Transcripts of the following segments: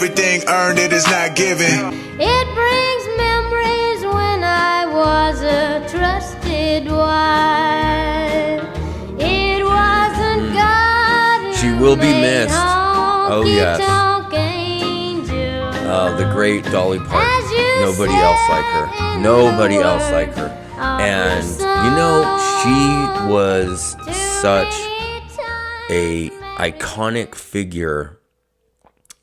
everything earned, it is not given. It brings memories when I was a trusted wife. It wasn't God. She will be missed. Oh, yes. Oh, the great Dolly Parton. Nobody else like her. Nobody else like her. And, you know, she was such a iconic figure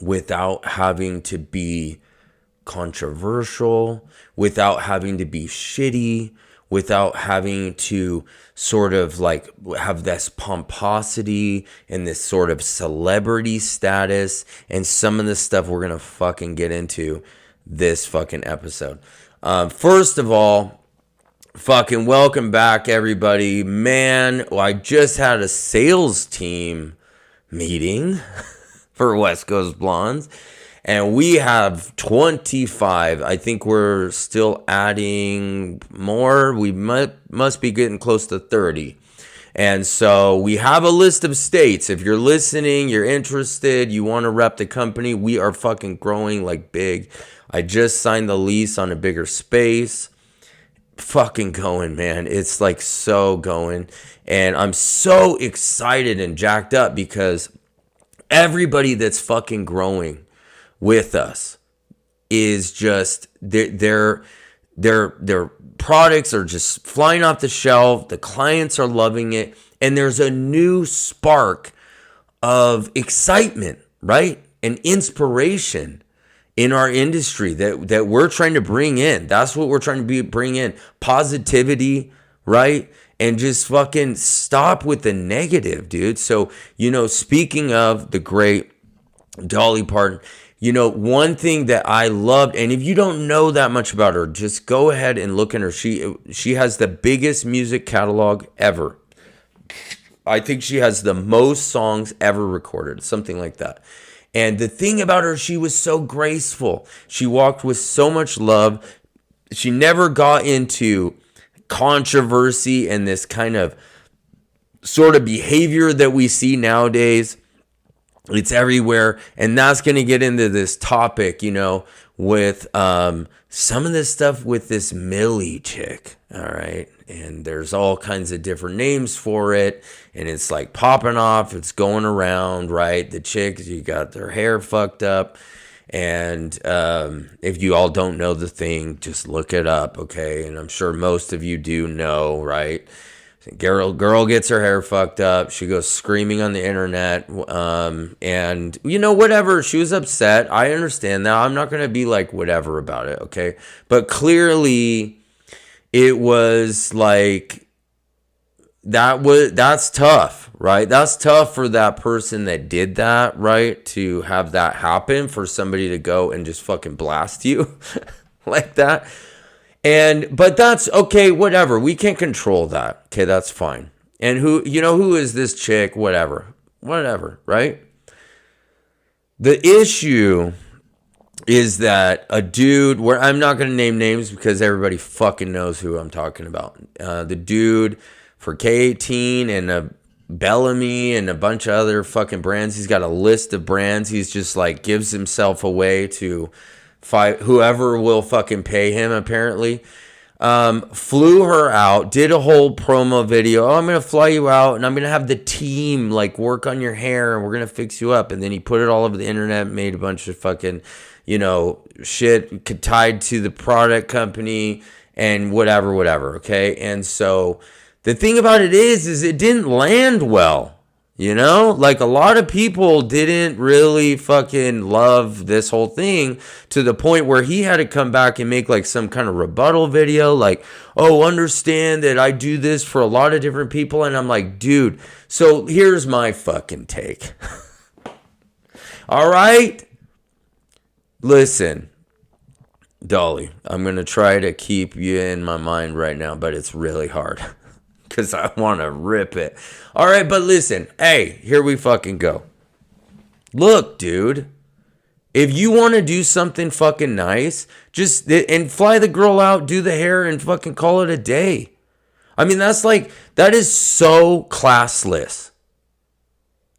without having to be controversial, without having to be shitty, without having to sort of like have this pomposity and this sort of celebrity status and some of the stuff we're gonna fucking get into this fucking episode. First of all, fucking welcome back, everybody. Man, I just had a sales team meeting for West Coast Blondes, and we have 25. I think we're still adding more. We must be getting close to 30. And so we have a list of states. If you're listening, you're interested, you want to rep the company, we are fucking growing like big. I just signed the lease on a bigger space. Fucking going, man. It's like so going. And I'm so excited and jacked up because everybody that's fucking growing with us is just their products are just flying off the shelf. The clients are loving it. And there's a new spark of excitement, right? And inspiration in our industry that we're trying to bring in. That's what we're trying to bring in. Positivity, right? And just fucking stop with the negative, dude. So, you know, speaking of the great Dolly Parton, you know, one thing that I loved, and if you don't know that much about her, just go ahead and look at her. She has the biggest music catalog ever. I think she has the most songs ever recorded, something like that. And the thing about her, she was so graceful. She walked with so much love. She never got into controversy and this kind of sort of behavior that we see nowadays. It's everywhere. And that's going to get into this topic, you know, with some of this stuff with this Millie chick. All right. And there's all kinds of different names for it. And it's like popping off. It's going around, right? The chicks, you got their hair fucked up. And if you all don't know the thing, just look it up, okay? And I'm sure most of you do know, right? Girl gets her hair fucked up. She goes screaming on the internet. And, you know, whatever. She was upset. I understand that. I'm not going to be like whatever about it, okay? But clearly it was like that's tough, right? That's tough for that person that did that, right? To have that happen, for somebody to go and just fucking blast you like that. But that's okay, whatever. We can't control that. Okay, that's fine. And who is this chick? Whatever, right? The issue is that a dude, where I'm not going to name names because everybody fucking knows who I'm talking about. The dude for K18 and Bellamy and a bunch of other fucking brands. He's got a list of brands. He's just like gives himself away to whoever will fucking pay him, apparently. Flew her out, did a whole promo video. Oh, I'm going to fly you out and I'm going to have the team like work on your hair and we're going to fix you up. And then he put it all over the internet, made a bunch of fucking, you know, shit tied to the product company and whatever. Okay. And so the thing about it is it didn't land well. You know, like a lot of people didn't really fucking love this whole thing to the point where he had to come back and make like some kind of rebuttal video. Like, oh, understand that I do this for a lot of different people. And I'm like, dude, so here's my fucking take. All right. Listen, Dolly, I'm going to try to keep you in my mind right now, but it's really hard. Because I want to rip it. All right, but listen. Hey, here we fucking go. Look, dude. If you want to do something fucking nice, and fly the girl out, do the hair, and fucking call it a day. I mean, that is so classless.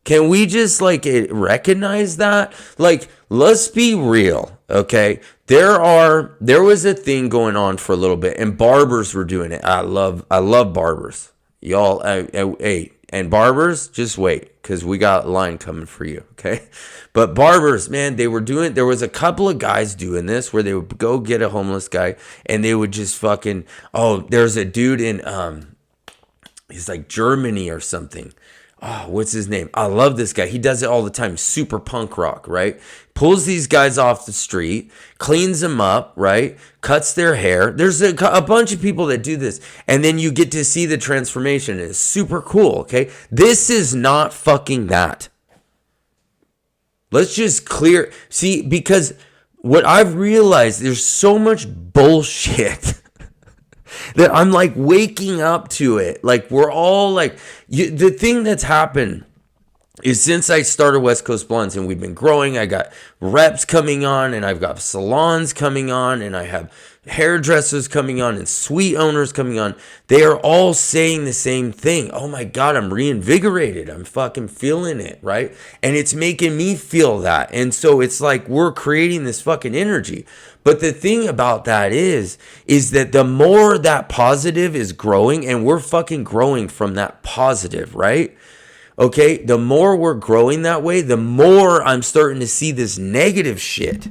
Can we just like recognize that? Like, let's be real, okay? There was a thing going on for a little bit, and barbers were doing it. I love barbers, y'all. Hey, and barbers, just wait, because we got a line coming for you, okay? But barbers, man, they were doing, there was a couple of guys doing this where they would go get a homeless guy and they would just fucking, oh, there's a dude in, he's like Germany or something. Oh, what's his name? I love this guy. He does it all the time. Super punk rock, right? Pulls these guys off the street, cleans them up, right? Cuts their hair. There's a bunch of people that do this. And then you get to see the transformation. It's super cool, okay? This is not fucking that. Let's just see, because what I've realized, there's so much bullshit that I'm like waking up to it. Like, we're all like, the thing that's happened is since I started West Coast Blondes and we've been growing, I got reps coming on and I've got salons coming on and I have hairdressers coming on and suite owners coming on. They are all saying the same thing. Oh my God, I'm reinvigorated. I'm fucking feeling it, right? And it's making me feel that. And so it's like we're creating this fucking energy. But the thing about that is that the more that positive is growing, and we're fucking growing from that positive, right? Okay, the more we're growing that way, the more I'm starting to see this negative shit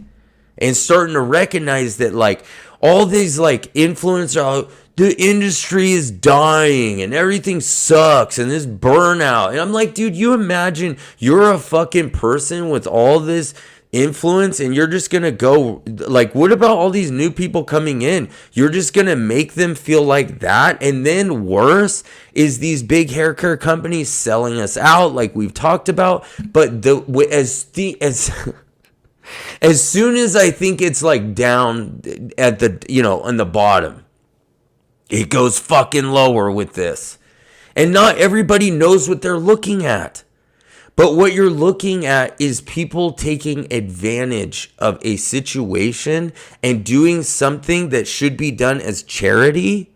and starting to recognize that like all these like influencers, the industry is dying and everything sucks and this burnout. And I'm like, dude, you imagine you're a fucking person with all this influence and you're just gonna go like, what about all these new people coming in? You're just gonna make them feel like that. And then worse is these big hair care companies selling us out, like we've talked about. But as soon as I think it's like down at the, on the bottom, it goes fucking lower with this. And not everybody knows what they're looking at. But what you're looking at is people taking advantage of a situation and doing something that should be done as charity,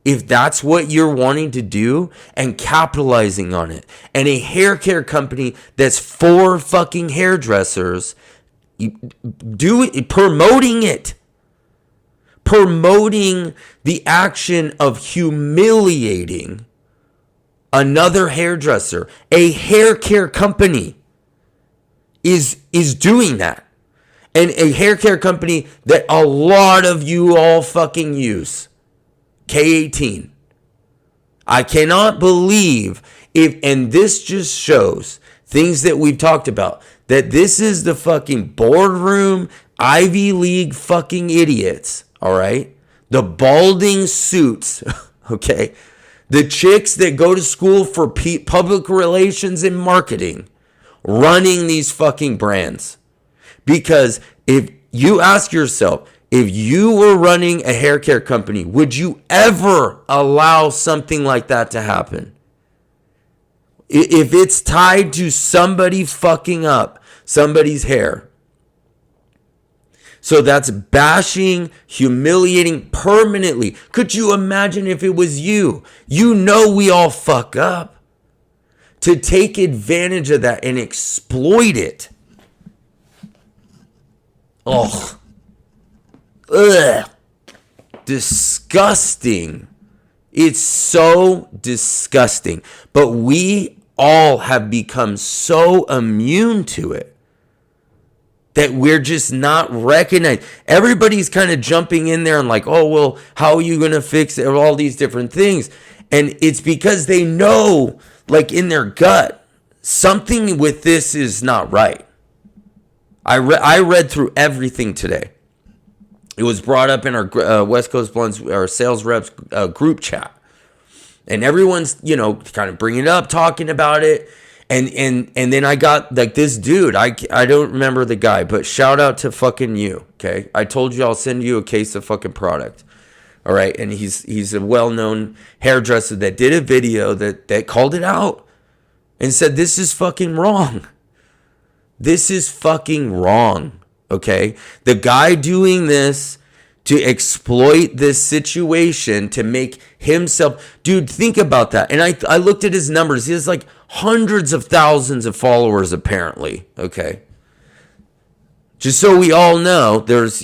if that's what you're wanting to do, and capitalizing on it. And a hair care company that's for fucking hairdressers promoting the action of humiliating another hairdresser. A hair care company is doing that. And a hair care company that a lot of you all fucking use. K18. I cannot believe and this just shows things that we've talked about, that this is the fucking boardroom Ivy League fucking idiots, all right? The balding suits, okay? The chicks that go to school for public relations and marketing running these fucking brands. Because if you ask yourself, if you were running a hair care company, would you ever allow something like that to happen? If it's tied to somebody fucking up somebody's hair. So that's bashing, humiliating permanently. Could you imagine if it was you? You know we all fuck up. To take advantage of that and exploit it. Oh. Ugh. Disgusting. It's so disgusting. But we all have become so immune to it that we're just not recognized. Everybody's kind of jumping in there and like, oh, well, how are you going to fix it? All these different things. And it's because they know, like in their gut, something with this is not right. I read through everything today. It was brought up in our West Coast Blondes, our sales reps group chat. And everyone's, kind of bringing it up, talking about it. And then I got like this dude, I don't remember the guy, but shout out to fucking you, okay? I told you I'll send you a case of fucking product, all right? And he's a well-known hairdresser that did a video that called it out and said, this is fucking wrong. This is fucking wrong, okay? The guy doing this to exploit this situation to make himself. Dude, think about that. And I looked at his numbers. He has like hundreds of thousands of followers apparently. Okay. Just so we all know, there's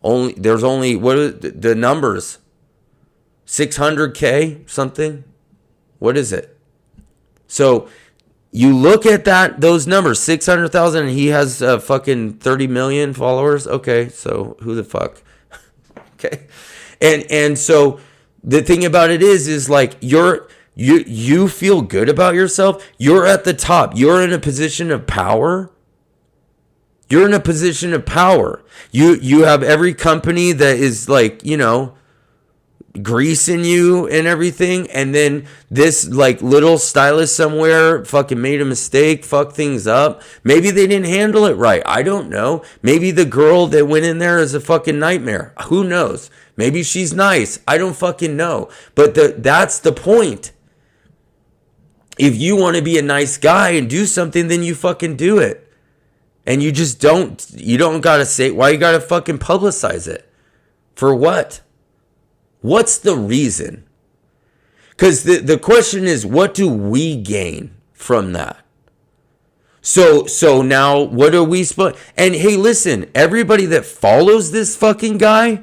only what are the numbers? 600K something? What is it? So you look at those numbers, 600,000, and he has fucking 30 million followers. Okay, so who the fuck? Okay. And so the thing about it is like you feel good about yourself. You're at the top. You're in a position of power. You're in a position of power. You have every company that is like, greasing you and everything. And then this like little stylist somewhere fucking made a mistake, fucked things up. Maybe they didn't handle it right. I don't know. Maybe the girl that went in there is a fucking nightmare. Who knows? Maybe she's nice. I don't fucking know. But that's the point. If you want to be a nice guy and do something, then you fucking do it. And you just you don't gotta say, why you gotta fucking publicize it? For what? What's the reason? Because the question is, what do we gain from that? So now what are we supposed? And hey, listen, everybody that follows this fucking guy,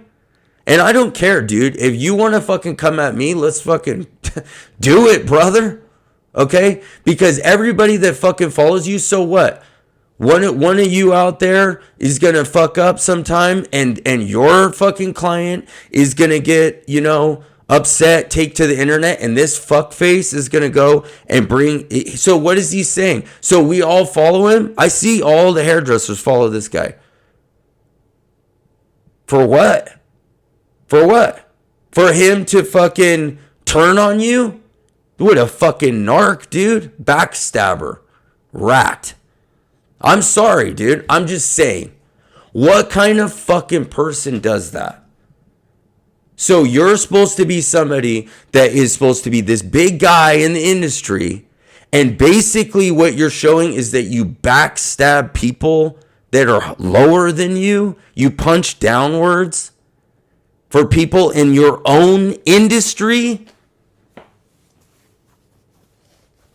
and I don't care, dude. If you want to fucking come at me, let's fucking do it, brother. Okay? Because everybody that fucking follows you, so what? One of you out there is going to fuck up sometime and your fucking client is going to get, upset, take to the internet, and this fuckface is going to go and bring. So what is he saying? So we all follow him? I see all the hairdressers follow this guy. For what? For what? For him to fucking turn on you? What a fucking narc, dude. Backstabber. Rat. I'm sorry, dude. I'm just saying. What kind of fucking person does that? So you're supposed to be somebody that is supposed to be this big guy in the industry. And basically what you're showing is that you backstab people that are lower than you. You punch downwards for people in your own industry.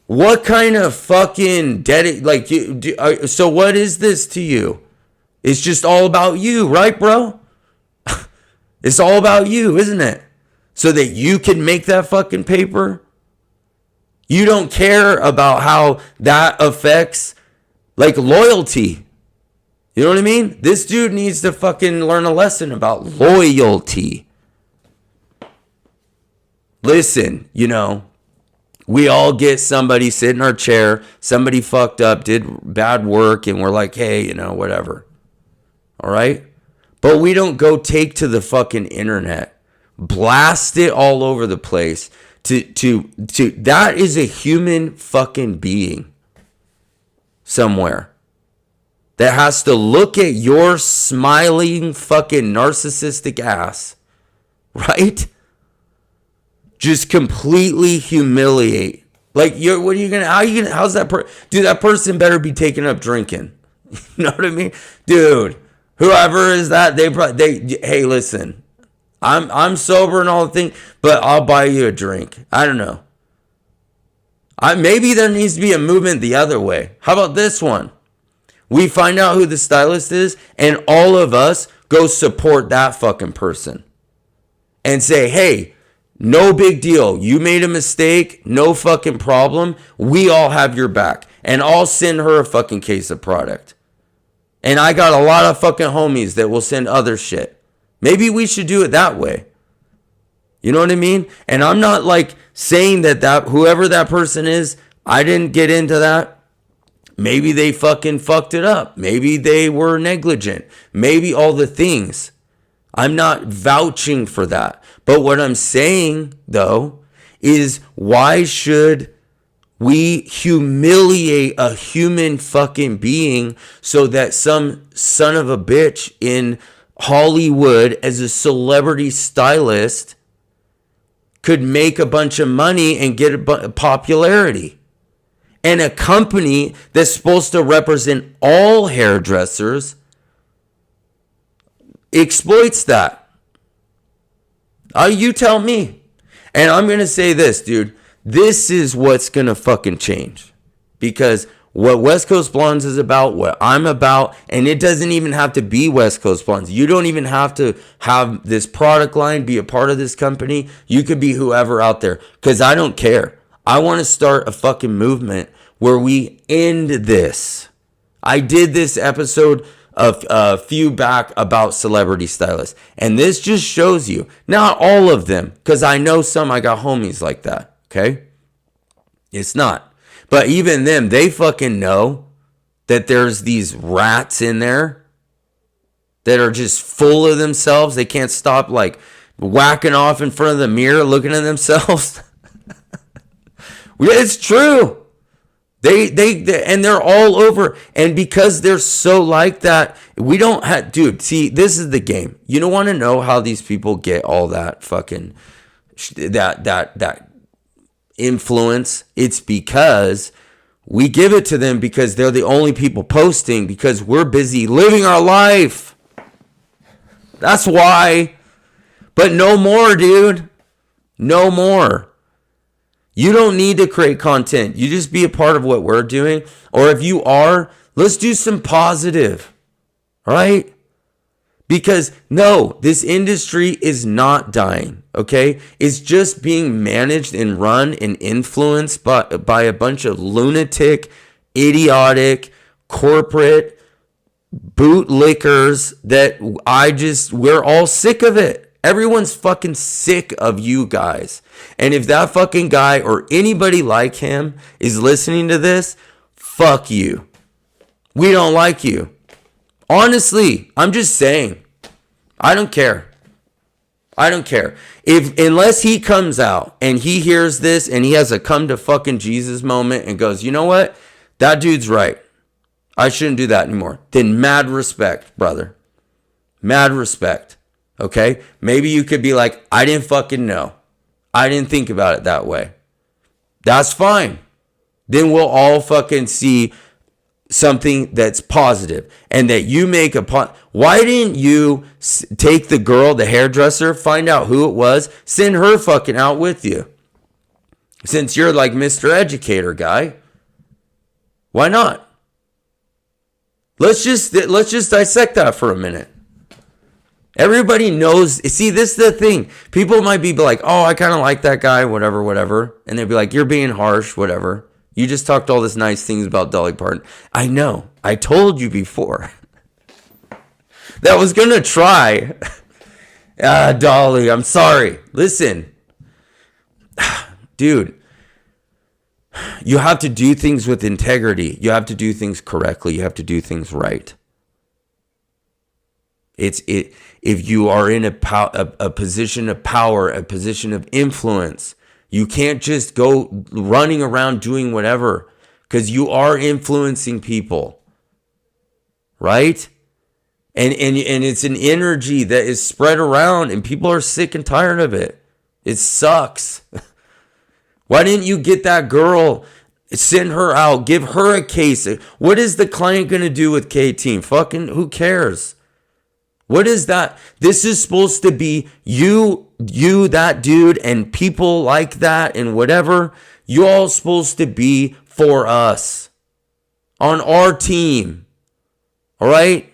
What kind of fucking so what is this to you? It's just all about you, right, bro? It's all about you, isn't it? So that you can make that fucking paper. You don't care about how that affects like loyalty. You know what I mean? This dude needs to fucking learn a lesson about loyalty. Listen, we all get somebody sit in our chair, somebody fucked up, did bad work, and we're like, hey, whatever. All right? But we don't go take to the fucking internet, blast it all over the place. That is a human fucking being somewhere that has to look at your smiling fucking narcissistic ass, right? Just completely humiliate. Like, how's that dude, that person better be taking up drinking. You know what I mean? Dude, whoever is that, hey, listen, I'm sober and all the thing, but I'll buy you a drink. I don't know. Maybe there needs to be a movement the other way. How about this one? We find out who the stylist is, and all of us go support that fucking person. And say, hey, no big deal. You made a mistake. No fucking problem. We all have your back. And I'll send her a fucking case of product. And I got a lot of fucking homies that will send other shit. Maybe we should do it that way. You know what I mean? And I'm not like saying that whoever that person is, I didn't get into that. Maybe they fucking fucked it up. Maybe they were negligent. Maybe all the things. I'm not vouching for that. But what I'm saying, though, is why should we humiliate a human fucking being so that some son of a bitch in Hollywood as a celebrity stylist could make a bunch of money and get popularity? And a company that's supposed to represent all hairdressers exploits that. You tell me. And I'm going to say this, dude. This is what's going to fucking change. Because what West Coast Blondes is about, what I'm about, and it doesn't even have to be West Coast Blondes. You don't even have to have this product line, be a part of this company. You could be whoever out there. Because I don't care. I want to start a fucking movement where we end this. I did this episode a few back about celebrity stylists. And this just shows you, not all of them, because I know some, I got homies like that, okay? It's not. But even them, they fucking know that there's these rats in there that are just full of themselves. They can't stop like whacking off in front of the mirror looking at themselves. It's true. They and they're all over. And because they're so like that, we don't have, dude, see, this is the game. You don't want to know how these people get all that fucking, that influence. It's because we give it to them because they're the only people posting because we're busy living our life. That's why. But no more, dude. No more. You don't need to create content. You just be a part of what we're doing. Or if you are, let's do some positive. All right? Because no, this industry is not dying. Okay? It's just being managed and run and influenced by a bunch of lunatic, idiotic, corporate bootlickers that we're all sick of it. Everyone's fucking sick of you guys. And if that fucking guy or anybody like him is listening to this, fuck you. We don't like you. Honestly, I'm just saying. I don't care. I don't care. Unless he comes out and he hears this and he has a come to fucking Jesus moment and goes, you know what? That dude's right. I shouldn't do that anymore. Then mad respect, brother. Mad respect. Okay? Maybe you could be like, I didn't fucking know. I didn't think about it that way. That's fine. Then we'll all fucking see something that's positive and that you make why didn't you take the girl, the hairdresser, find out who it was, send her fucking out with you? Since you're like Mr. Educator guy. Why not? Let's just dissect that for a minute. Everybody knows. See, this is the thing. People might be like, oh, I kind of like that guy, whatever. And they'd be like, you're being harsh, whatever. You just talked all this nice things about Dolly Parton. I know. I told you before. That was going to try. Dolly, I'm sorry. Listen. Dude. You have to do things with integrity. You have to do things correctly. You have to do things right. If you are in a position of power, a position of influence, you can't just go running around doing whatever because you are influencing people, right? And it's an energy that is spread around and people are sick and tired of it. It sucks. Why didn't you get that girl, send her out, give her a case? What is the client going to do with K-Team? Fucking who cares? What is that? This is supposed to be you, that dude, and people like that and whatever. You all supposed to be for us. On our team. All right?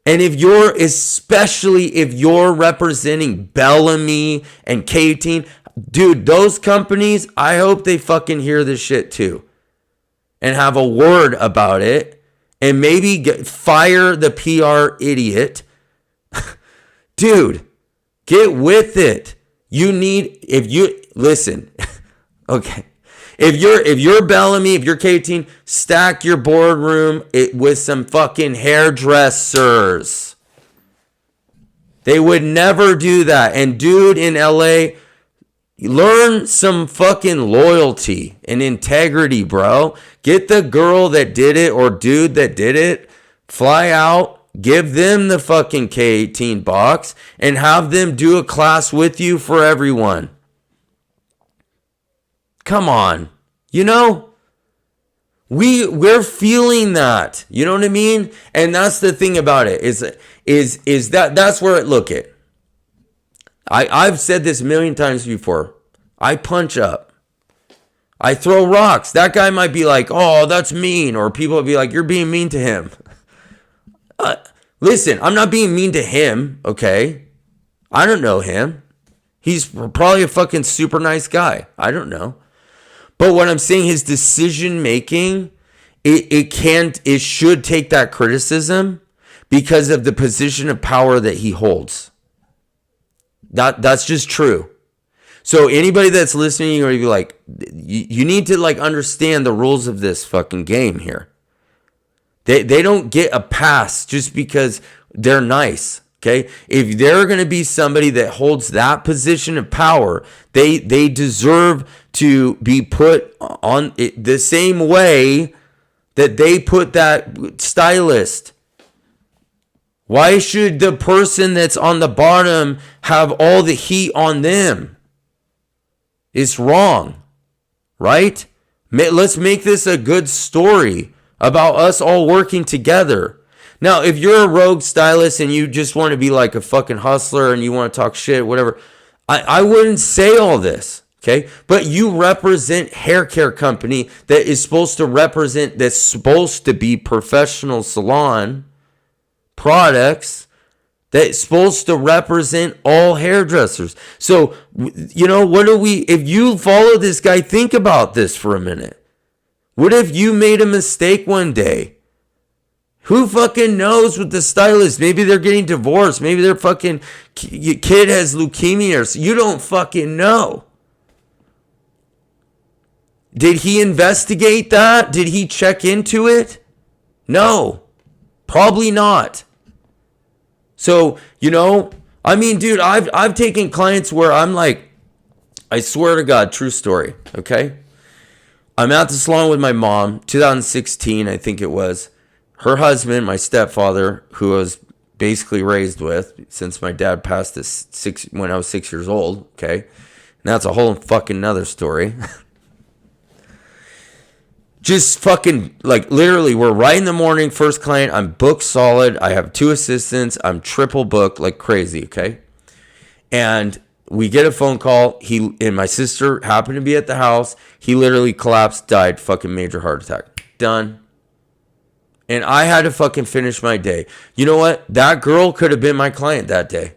And especially if you're representing Bellamy and K-Team, dude, those companies, I hope they fucking hear this shit too. And have a word about it. And maybe fire the PR idiot. Dude, get with it. Listen. Okay. If you're Bellamy, if you're K-Team, stack your boardroom with some fucking hairdressers. They would never do that. And dude in LA, learn some fucking loyalty and integrity, bro. Get the girl that did it or dude that did it, fly out, give them the fucking K-18 box, and have them do a class with you for everyone. Come on. You know? We're feeling that. You know what I mean? And that's the thing about it, is that's where look at. I've said this a million times before. I punch up. I throw rocks. That guy might be like, oh, that's mean. Or people will be like, you're being mean to him. Listen, I'm not being mean to him, okay? I don't know him. He's probably a fucking super nice guy. I don't know. But what I'm saying, his decision making, it should take that criticism because of the position of power that he holds. That's just true. So anybody that's listening, or you like, you need to like understand the rules of this fucking game here. They don't get a pass just because they're nice. Okay, if they're going to be somebody that holds that position of power, they deserve to be put on it the same way that they put that stylist. Why should the person that's on the bottom have all the heat on them? It's wrong, right? Let's make this a good story about us all working together. Now, if you're a rogue stylist and you just want to be like a fucking hustler and you want to talk shit, whatever, I wouldn't say all this, okay? But you represent hair care company that is supposed to represent, that's supposed to be professional salon products, that's supposed to represent all hairdressers. So, you know, if you follow this guy, think about this for a minute. What if you made a mistake one day? Who fucking knows with the stylist? Maybe they're getting divorced. Maybe their fucking kid has leukemia. Or you don't fucking know. Did he investigate that? Did he check into it? No, probably not. So, you know, I mean, dude, I've taken clients where I'm like, I swear to God, true story, okay? I'm at the salon with my mom, 2016, I think it was. Her husband, my stepfather, who I was basically raised with since my dad passed when I was 6 years old, okay? And that's a whole fucking nother story. Just fucking, like, literally, we're right in the morning, first client, I'm booked solid, I have 2 assistants, I'm triple booked like crazy, okay? And we get a phone call, and my sister happened to be at the house, he literally collapsed, died, fucking major heart attack. Done. And I had to fucking finish my day. You know what? That girl could have been my client that day.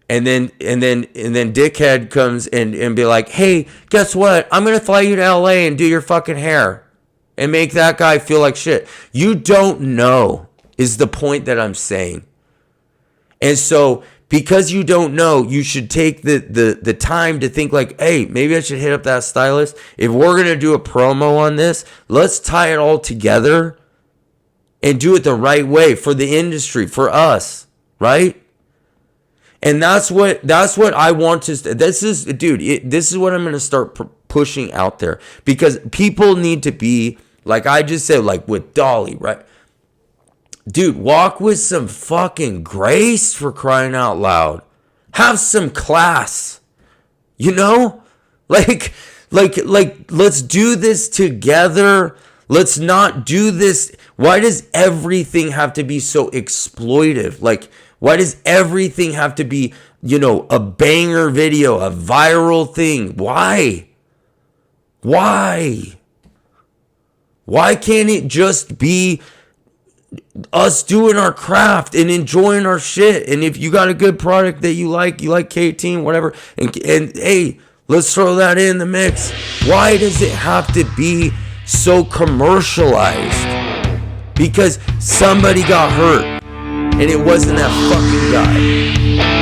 And then dickhead comes and be like, hey, guess what? I'm going to fly you to LA and do your fucking hair. And make that guy feel like shit. You don't know is the point that I'm saying. And so, because you don't know, you should take the time to think like, hey, maybe I should hit up that stylist. If we're going to do a promo on this, let's tie it all together and do it the right way for the industry, for us, right? And that's what I want to, this is what I'm going to start pushing out there, because people need to be, like I just said, like with Dolly, right? Dude, walk with some fucking grace, for crying out loud. Have some class. You know? Like, let's do this together. Let's not do this. Why does everything have to be so exploitive? Like, why does everything have to be, you know, a banger video, a viral thing? Why? Why can't it just be us doing our craft and enjoying our shit? And if you got a good product that you like K18, whatever, and hey, let's throw that in the mix. Why does it have to be so commercialized? Because somebody got hurt, and it wasn't that fucking guy.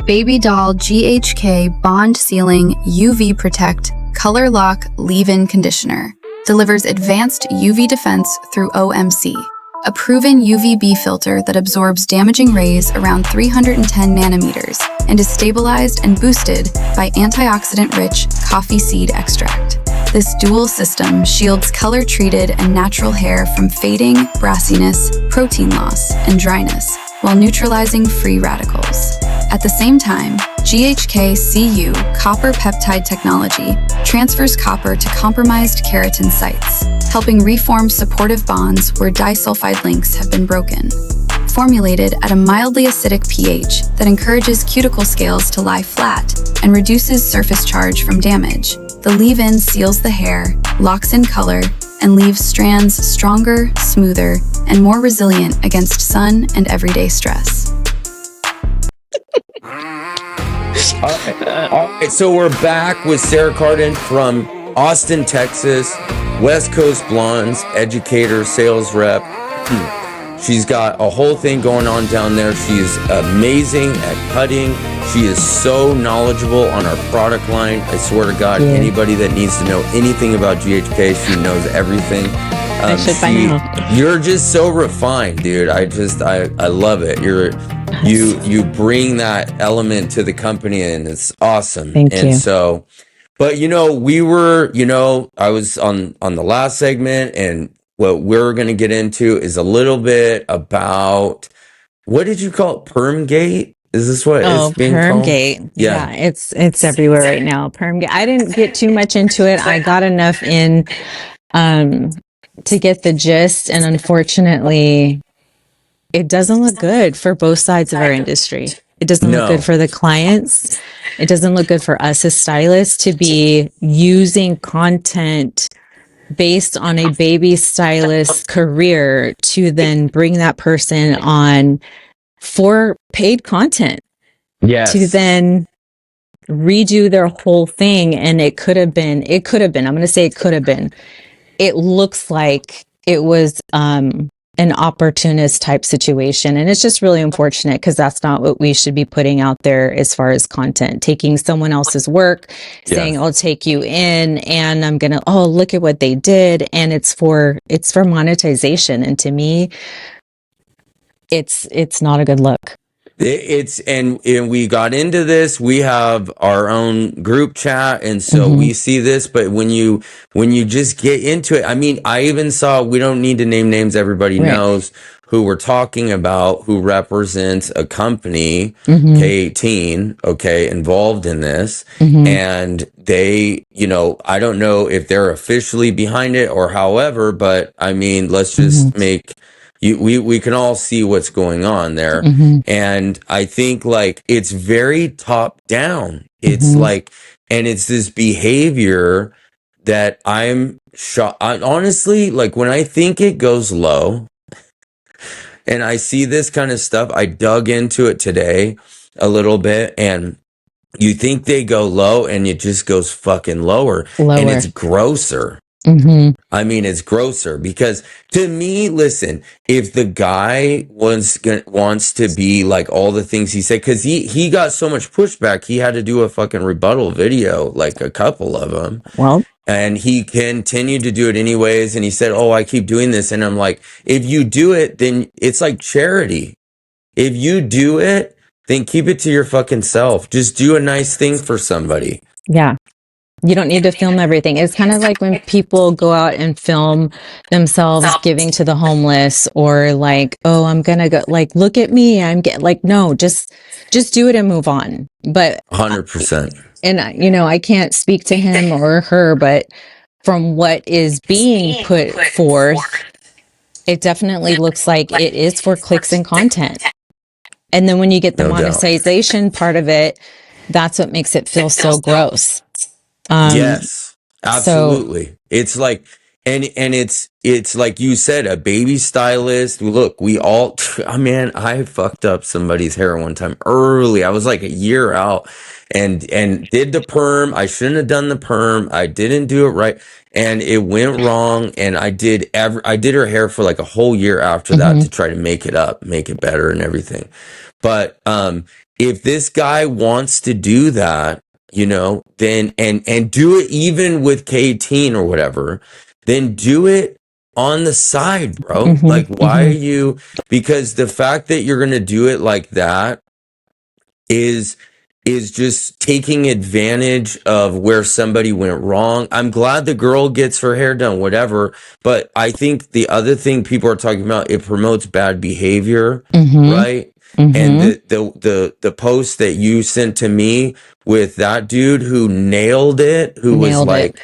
Baby Doll GHK Bond Sealing UV Protect Color Lock Leave-In Conditioner delivers advanced UV defense through OMC, a proven UVB filter that absorbs damaging rays around 310 nanometers and is stabilized and boosted by antioxidant-rich coffee seed extract. This dual system shields color-treated and natural hair from fading, brassiness, protein loss, and dryness, while neutralizing free radicals. At the same time, GHK CU copper peptide technology transfers copper to compromised keratin sites, helping reform supportive bonds where disulfide links have been broken. Formulated at a mildly acidic pH that encourages cuticle scales to lie flat and reduces surface charge from damage, the leave-in seals the hair, locks in color, and leaves strands stronger, smoother, and more resilient against sun and everyday stress. All right, so we're back with Sara Carden from Austin, Texas, West Coast Blondes, educator, sales rep. She's got a whole thing going on down there. She's amazing at cutting. She is so knowledgeable on our product line. I swear to God, anybody that needs to know anything about GHK, she knows everything. I should by now. You're just so refined, dude. I love it. You bring that element to the company, and it's awesome. Thank you. So, but we were, I was on the last segment, and what we're going to get into is a little bit about, what did you call it? Permgate? Is this what it's being called? Permgate. Yeah, it's everywhere right now. Permgate. I didn't get too much into it. I got enough in to get the gist, and unfortunately, it doesn't look good for both sides of our industry. It doesn't look good for the clients. It doesn't look good for us as stylists to be using content based on a baby stylist career to then bring that person on for paid content. Yes. To then redo their whole thing. And it could have been, I'm going to say it could have been. It looks like it was an opportunist type situation. And it's just really unfortunate because that's not what we should be putting out there as far as content. Taking someone else's work, saying, I'll take you in and I'm going to, look at what they did. And it's for monetization. And to me, it's not a good look. And we got into this. We have our own group chat, and so we see this. But when you just get into it, I mean, I even saw. We don't need to name names. Everybody knows who we're talking about, who represents a company, K18, involved in this, and they, I don't know if they're officially behind it or however, but I mean, let's just make. We can all see what's going on there. And I think it's very top down. It's and it's this behavior that I'm shocked. Honestly, when I think it goes low and I see this kind of stuff, I dug into it today a little bit, and you think they go low and it just goes fucking lower. And it's grosser. I mean, it's grosser because to me, listen, if the guy wants to be like all the things he said, because he got so much pushback, he had to do a fucking rebuttal video, like a couple of them. Well, and he continued to do it anyways. And he said, I keep doing this. And I'm like, if you do it, then it's like charity. If you do it, then keep it to your fucking self. Just do a nice thing for somebody. Yeah. You don't need to film everything. It's kind of like when people go out and film themselves giving to the homeless, or I'm going to go, look at me. No, just do it and move on. But 100%. And, I can't speak to him or her, but from what is being put forth, it definitely looks like it is for clicks and content. And then when you get the monetization part of it, that's what makes it feel so gross. Yes, absolutely. It's like, and it's like you said, a baby stylist. Look, we all, man, I fucked up somebody's hair one time early. I was like a year out and did the perm. I shouldn't have done the perm. I didn't do it right. And it went wrong. And I did her hair for like a whole year after that to try to make it up, make it better and everything. But, if this guy wants to do that, then, and do it even with K18 or whatever, then do it on the side, bro. Why are you, because the fact that you're going to do it like that is just taking advantage of where somebody went wrong. I'm glad the girl gets her hair done, whatever. But I think the other thing people are talking about, it promotes bad behavior, right? And the post that you sent to me with that dude who nailed it, who was Nailed like,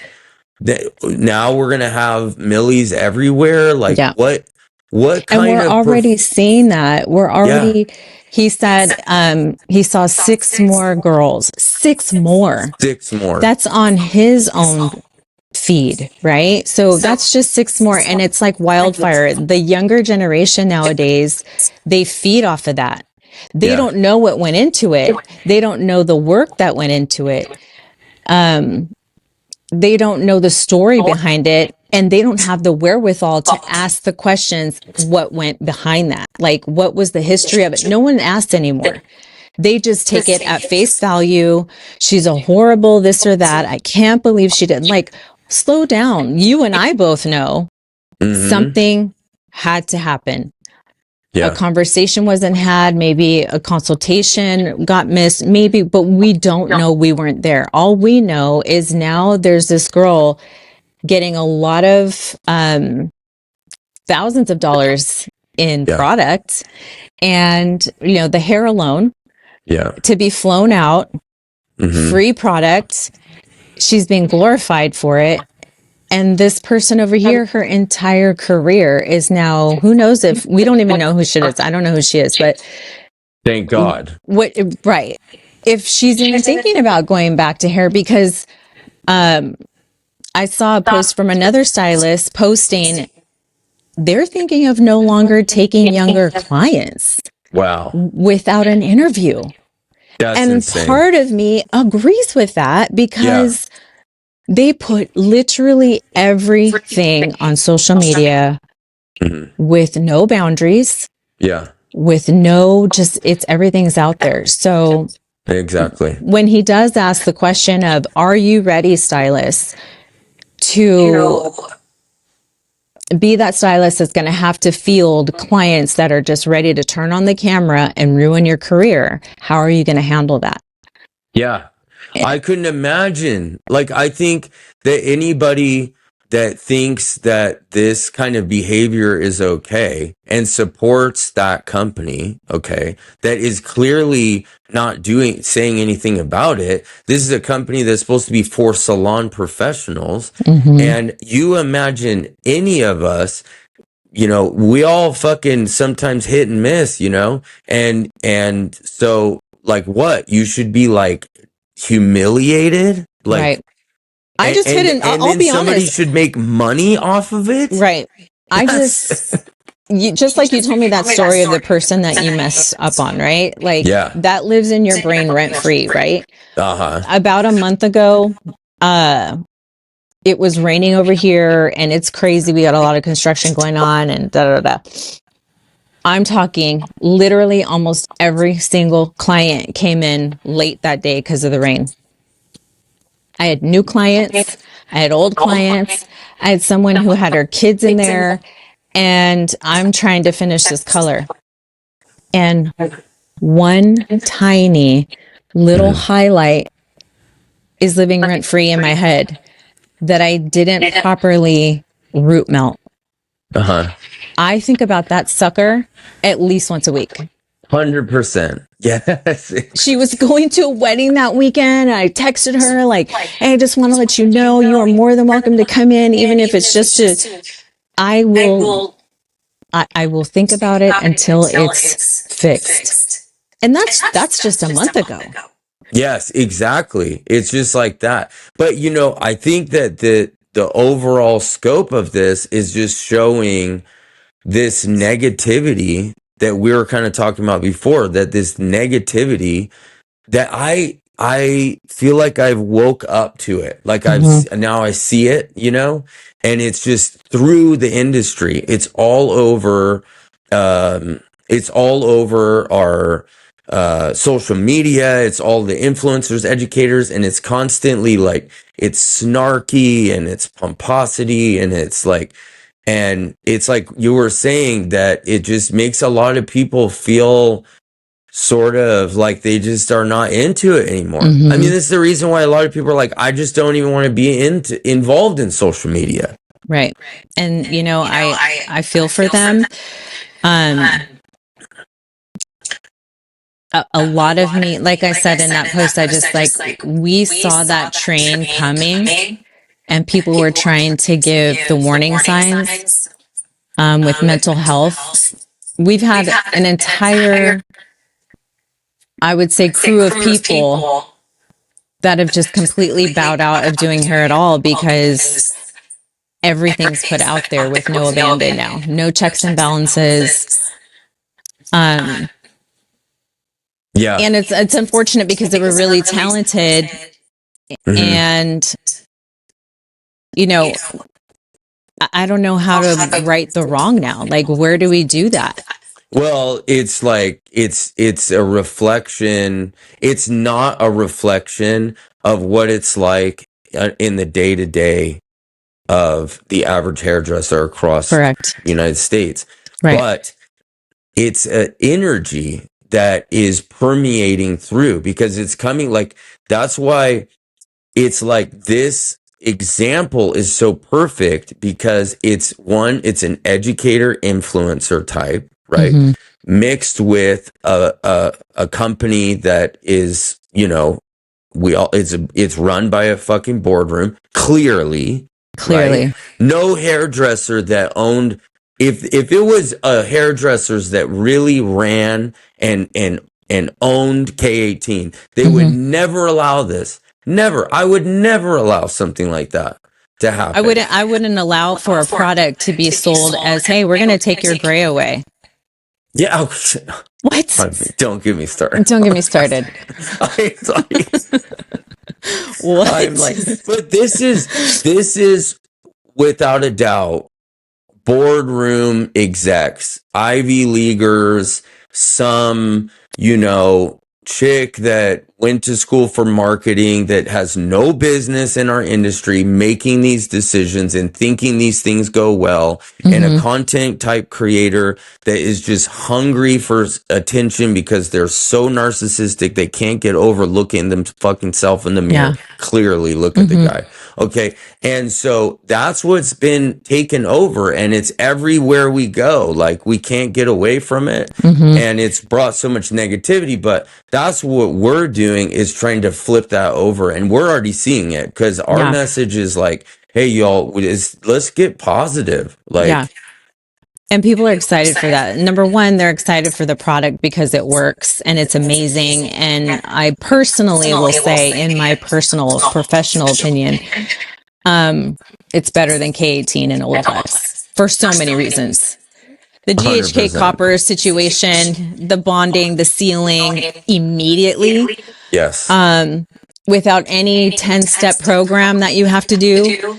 now we're gonna have Millies everywhere. Like, Yeah. what And kind we're of already seeing that. We're already, he said, he saw 6 more girls, 6 more. 6 more? That's on his own feed, right? So that's just 6 more. And it's like wildfire. The younger generation nowadays, they feed off of that. They don't know what went into it. They don't know the work that went into it. They don't know the story behind it, and they don't have the wherewithal to ask the questions, what went behind that? Like, what was the history of it? No one asks anymore. They just take it at face value. She's a horrible this or that. I can't believe she did. Like, slow down. You and I both know something had to happen. A conversation wasn't had, maybe a consultation got missed, maybe, but we don't know. We weren't there. All we know is now there's this girl getting a lot of thousands of dollars in product, and you know, the hair alone, to be flown out, free product. She's being glorified for it. And this person over here, her entire career is now, who knows, if we don't even know who she is. I don't know who she is, but thank God. Right. If she's even thinking about going back to hair, because I saw a post from another stylist posting, they're thinking of no longer taking younger clients. Wow. Without an interview. That's and insane. Part of me agrees with that, because they put literally everything on social media with no boundaries. With no, just, it's, everything's out there. So exactly. When he does ask the question of, are you ready, stylist, to be that stylist that's going to have to field clients that are just ready to turn on the camera and ruin your career, how are you going to handle that? I couldn't imagine. Like, I think that anybody that thinks that this kind of behavior is okay and supports that company, that is clearly not saying anything about it. This is a company that's supposed to be for salon professionals. And you imagine any of us, you know, we all fucking sometimes hit and miss, you know? And so, like, what? You should be like humiliated? Like, right. I just hit and I'll then be somebody honest. should make money off of it? Right. I just, just like you told me that story of the person that you messed up on, right? Like, that lives in your brain rent free, right? About a month ago, it was raining over here and it's crazy. We got a lot of construction going on and da da da. I'm talking literally almost every single client came in late that day because of the rain. I had new clients, I had old clients, I had someone who had her kids in there, and I'm trying to finish this color. And one tiny little highlight is living rent free in my head that I didn't properly root melt. I think about that sucker at least once a week. 100%. Yes. She was going to a wedding that weekend. I texted her like, hey, I just want to let you know you are more than welcome to come in, even if it's just to, I will think about it until it's fixed. And that's just a month ago. Yes, exactly. It's just like that. But, you know, I think that the overall scope of this is just showing this negativity that we were kind of talking about before, that this negativity that I feel like I've woke up to it. Like now I see it, you know, and it's just through the industry. It's all over. It's all over our social media. It's all the influencers, educators, and it's constantly like, it's snarky and it's pomposity and it's like, and it's like you were saying, that it just makes a lot of people feel sort of like they just are not into it anymore. I mean, this is the reason why a lot of people are like, I just don't even want to be involved in social media. Right. And, you know, I feel for them. a lot of me, like I said in that post, I just like, we saw that train coming and people were trying to give the warning signs with mental health. We've had an entire, I would say, crew of people that have just completely bowed out of doing hair at all because everything's put out there with no abandon now, no checks and balances. Yeah. And it's unfortunate because they were really talented and, you know, I don't know how to right the wrong now. Like, where do we do that? Well, it's like, it's a reflection. It's not a reflection of what it's like in the day to day of the average hairdresser across the United States. Right. But it's an energy that is permeating through because it's coming like, that's why it's like this example is so perfect because it's an educator influencer type, right? Mixed with a company that is, you know, it's run by a fucking boardroom, clearly. Right? No hairdresser that owned, if it was hairdressers that really ran and owned K18, they would never allow this. Never. I would never allow something like that to happen. I wouldn't allow for a product to be sold as, hey, we're going to take your gray away. Yeah. Oh, what? Don't get me started. Don't get me started. What? I'm like, but this is without a doubt boardroom execs, Ivy Leaguers, some, you know, chick that went to school for marketing that has no business in our industry making these decisions and thinking these things go well, and a content type creator that is just hungry for attention because they're so narcissistic they can't get over looking them fucking self in the mirror. Clearly look at the guy. Okay. And so that's what's been taken over, and it's everywhere we go. Like, we can't get away from it. And it's brought so much negativity, but that's what we're doing, is trying to flip that over. And we're already seeing it because our message is like, hey, y'all, let's get positive. Like, and people are excited for that. Number one, they're excited for the product because it works and it's amazing. And I personally will say, in my personal professional opinion, it's better than K18 and Old Plus for so many reasons. The GHK 100%. Copper situation, the bonding, the sealing immediately. Yes. Without any 10-step program that you have to do.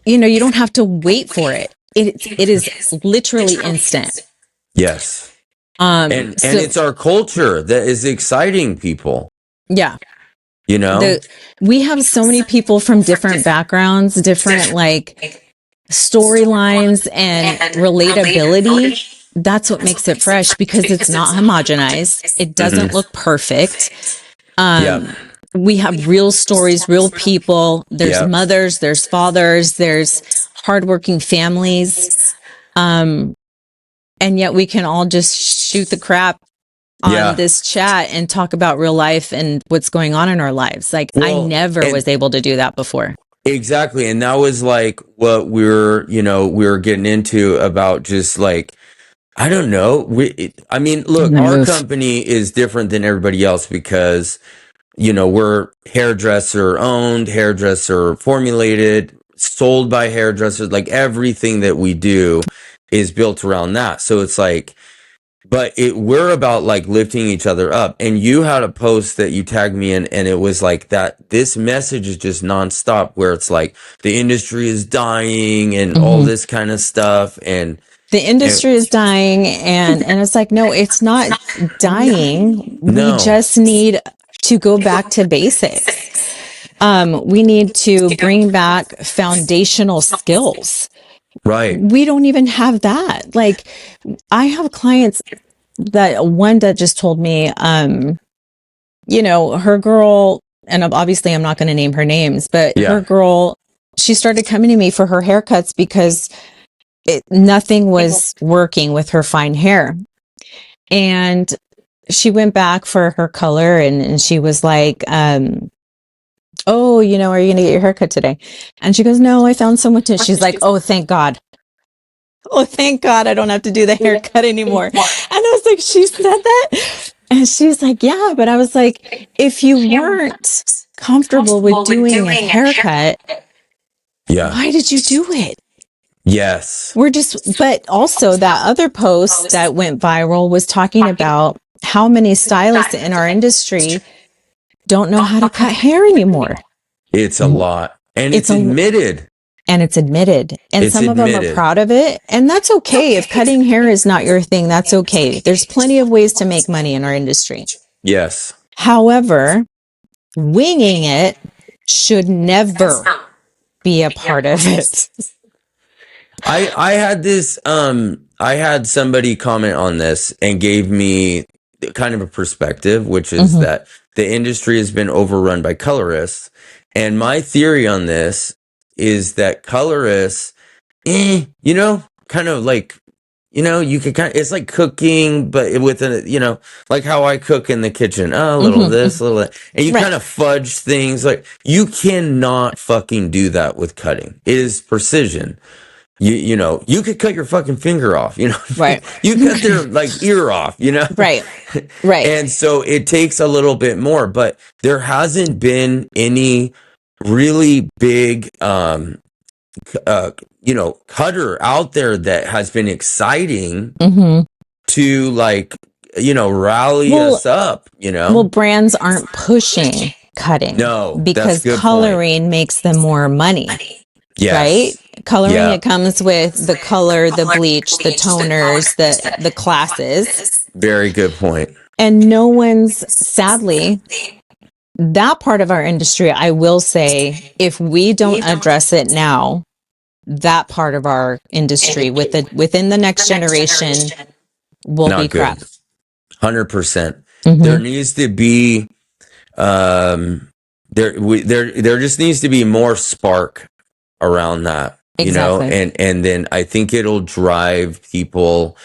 You know, you don't have to wait for it. It is literally instant. Yes. And it's our culture that is exciting people. Yeah. You know, we have so many people from different backgrounds, different like storylines and relatability. That's what makes it fresh, because it's not homogenized. It doesn't look perfect. We have real stories, real people. There's mothers, there's fathers, there's hardworking families. And yet we can all just shoot the crap on this chat and talk about real life and what's going on in our lives. Like, I never was able to do that before. Exactly. And that was like what we were getting into about, just like, I don't know. I mean, look, our company is different than everybody else because, you know, we're hairdresser owned, hairdresser formulated, sold by hairdressers. Like, everything that we do is built around that. So it's like, but we're about like lifting each other up. And you had a post that you tagged me in, and it was like that. This message is just nonstop, where it's like the industry is dying and all this kind of stuff. And the industry is dying, and it's like, no, it's not dying. No. We just need to go back to basics. We need to bring back foundational skills. Right. We don't even have that. Like, I have clients that just told me, you know, her girl, and obviously I'm not going to name her names, but her girl, she started coming to me for her haircuts because nothing was working with her fine hair. And she went back for her color and she was like, oh, you know, are you going to get your haircut today? And she goes, no, I found someone to, she's like, oh, thank God. Oh, thank God I don't have to do the haircut anymore. And I was like, she said that? And she's like, yeah, but I was like, if you weren't comfortable with doing a haircut, Yeah. why did you do it? Yes. But also that other post that went viral was talking about how many stylists in our industry don't know how to cut hair anymore. It's a lot. And it's admitted. And it's admitted. And It's some of them admitted. are proud of it. And that's okay. If cutting hair is not your thing, that's okay. There's plenty of ways to make money in our industry. Yes. However, winging it should never be a part of it. I had this I had somebody comment on this and gave me kind of a perspective, which is that the industry has been overrun by colorists. And my theory on this is that colorists, you know, kind of like, you know, you could kind of, it's like cooking, but with a, you know, like how I cook in the kitchen, a little of this, a little of that. And you kind of fudge things. Like, you cannot fucking do that with cutting. It is precision. You know, you could cut your fucking finger off, you know, Right. You cut their like ear off, you know, Right. And so it takes a little bit more, but there hasn't been any really big, you know, cutter out there that has been exciting to, like, you know, rally us up, you know. Well, brands aren't pushing cutting. No, because that's a good coloring makes them more money. Yes. Right? Coloring, Yeah. it comes with the color, the bleach, the toners, the classes. Very good point. And no one's, sadly, that part of our industry, I will say, if we don't address it now, that part of our industry within the next generation will Not be good. crap. 100%. There needs to be, there just needs to be more spark around that, you know, and then I think it'll drive people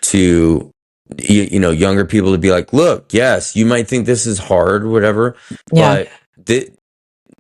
to, you know, younger people to be like, look, yes, you might think this is hard, whatever, but